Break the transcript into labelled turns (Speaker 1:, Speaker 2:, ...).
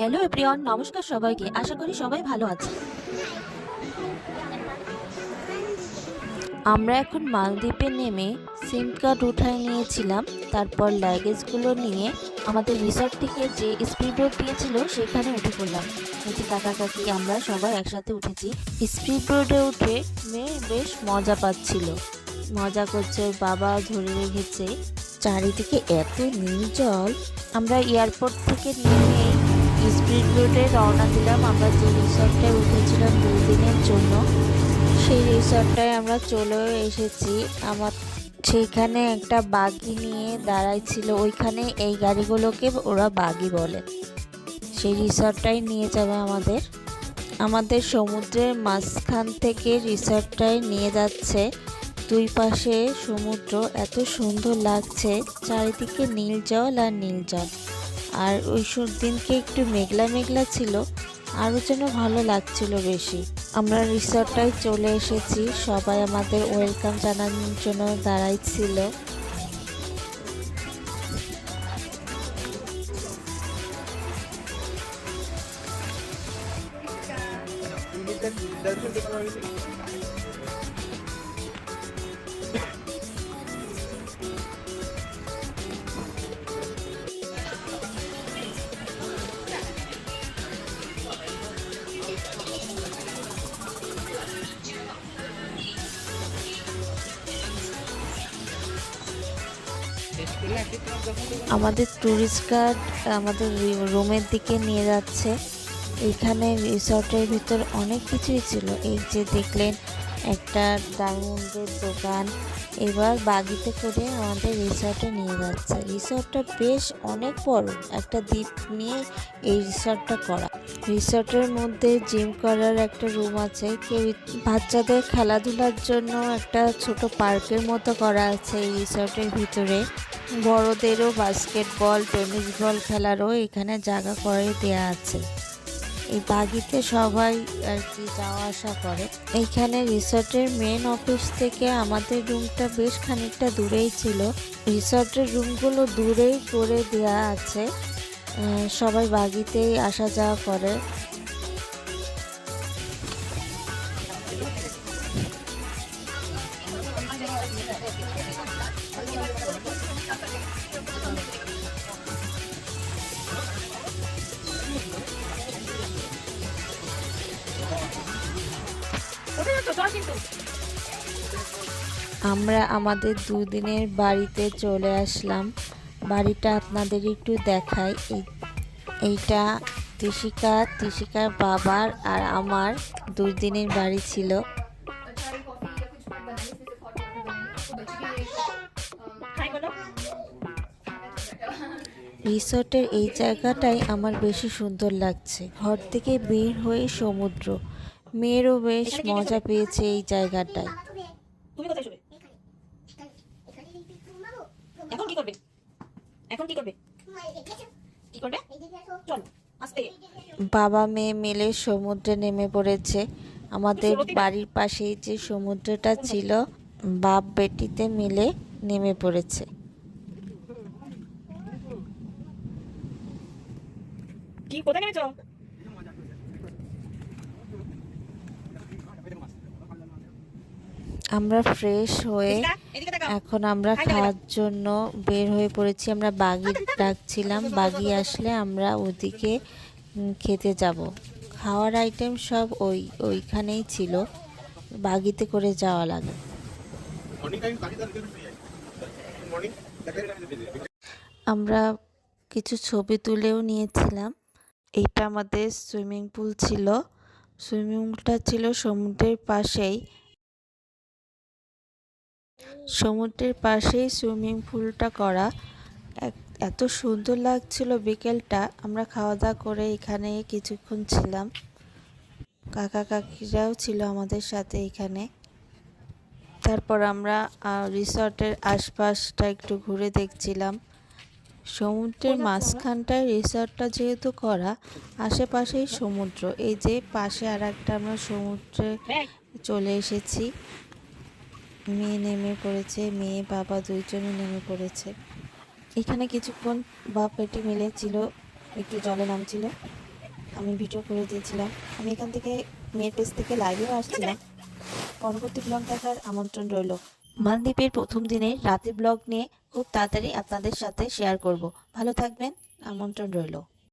Speaker 1: Hello everyone, নমস্কার সবাইকে। আশা করি সবাই ভালো আছে। আমরা এখন মালদ্বীপে নেমে সিম কার্ড উঠায় নিয়েছিলাম। তারপর লাগেজগুলো নিয়ে আমাদের রিসর্ট থেকে যে স্পিড বোট দিয়েছিল সেখানে উঠে পড়লাম। এই যে কাকা কাকি আমরা সবাই একসাথে উঠেছি। স্পিড বোটে উঠে মেয়ে বেশ মজা পাচ্ছিল, মজা করছে, ওর বাবা ধরে রেখেছে। চারিদিকে এত নির্জল। আমরা এয়ারপোর্ট থেকে নেমে স্পিড বোটে রওনা দিলাম। আমরা যে রিসর্টটায় উঠেছিলাম 2 দিনের জন্য, সেই রিসর্টটায় আমরা চলে এসেছি। আমার সেইখানে একটা বাগি নিয়ে দাঁড়াইছিল, ওইখানে এই গাড়িগুলোকে ওরা বাগি বলে। সেই রিসর্টটাই নিয়ে যাবে আমাদের সমুদ্রের মাঝখান থেকে রিসর্টটায় নিয়ে যাচ্ছে। দুই পাশে সমুদ্র, এত সুন্দর লাগছে, চারিদিকে নীল জল আর নীল জল। আর ওই দিনকে একটু মেঘলা মেঘলা ছিল, আরও যেন ভালো লাগছিল বেশি। আমরা রিসর্টটায় চলে এসেছি, সবাই আমাদের ওয়েলকাম জানানোর জন্য দাঁড়াইছিল। আমাদের ট্যুরিস্ট গাইড আমাদের রুমের দিকে নিয়ে যাচ্ছে। এইখানে রিসর্টের ভিতর অনেক কিছুই ছিল। এই যে দেখলেন একটা ডায়মন্ডের দোকান। এবার বাগিতে করে আমাদের রিসর্টে নিয়ে যাচ্ছে। রিসর্টটা বেশ অনেক বড়, একটা দ্বীপ নিয়ে এই রিসর্টটা করা। রিসর্টের মধ্যে জিম করার একটা রুম আছে, কেউ বাচ্চাদের খেলাধুলার জন্য একটা ছোট পার্কের মতো করা আছে এই রিসর্টের ভিতরে। বড়দেরও বাস্কেটবল, টেনিস বল খেলারও এখানে জায়গা করে দেয়া আছে। এই বাগিতে সবাই আর কি যাওয়া আসা করে। এইখানে রিসর্টের মেন অফিস থেকে আমাদের রুমটা বেশ খানিকটা দূরেই ছিল। রিসর্টের রুমগুলো দূরেই করে দেয়া আছে, সবাই বাগিতেই আসা যাওয়া করে। আমরা আমাদের 2 দিনের বাড়িতে চলে আসলাম। বাড়িটা আপনাদের একটু দেখাই। এইটা তিশিকার বাবার আর আমার 2 দিনের বাড়ি ছিল। রিসর্টের এই জায়গাটাই আমার বেশি সুন্দর লাগছে। ঘর থেকে বের হয়ে সমুদ্র, মেয়েরও বেশ মজা পেয়েছে এই জায়গাটায়। এখন কি করবে? বাবা মেয়ে মিলে সমুদ্রে নেমে পড়েছে। আমাদের বাড়ির পাশেই যে সমুদ্রটা ছিল, বাপ বেটিতে মিলে নেমে পড়েছে। কি কোথায় নেমেছো? আমরা ফ্রেশ হয়ে এখন আমরা খাওয়ার জন্য বের হয়ে পড়েছি। আমরা বাগি ডাকছিলাম, বাগি আসলে আমরা ওদিকে খেতে যাব। খাওয়ার আইটেম সব ওইখানেই ছিল, বাগিতে করে যাওয়া লাগে। আমরা কিছু ছবি তুলেও নিয়েছিলাম। এইটা আমাদের সুইমিং পুল ছিল। সুইমিং পুলটা ছিল সমুদ্রের পাশেই সুইমিং পুলটা করা। এত সুন্দর লাগছিল বিকেলটা। আমরা খাওয়া দাওয়া করে এখানে কিছুক্ষণ ছিলাম। কাকা কাকিরাও ছিল আমাদের সাথে এখানে। তারপর আমরা রিসর্টের আশপাশটা একটু ঘুরে দেখছিলাম। সমুদ্রের মাঝখানটায় রিসর্টটা যেহেতু করা, আশেপাশেই সমুদ্র। এই যে পাশে আর একটা আমরা সমুদ্রে চলে এসেছি। মেয়ে নেমে পড়েছে, মেয়ে বাবা দুইজনে নেমে পড়েছে। এখানে কিছুক্ষণ বাপ বেটি মিলে ছিল, একটু জলে নামছিল। আমি ভিডিও করে দিয়েছিলাম। আমি এখান থেকে মেয়ের পেজ থেকে লাইভেও আসছিলাম। পরবর্তী ব্লগ দেখার আমন্ত্রণ রইল। মালদ্বীপের প্রথম দিনের রাতে ব্লগ নিয়ে খুব তাড়াতাড়ি আপনাদের সাথে শেয়ার করব। ভালো থাকবেন, আমন্ত্রণ রইল।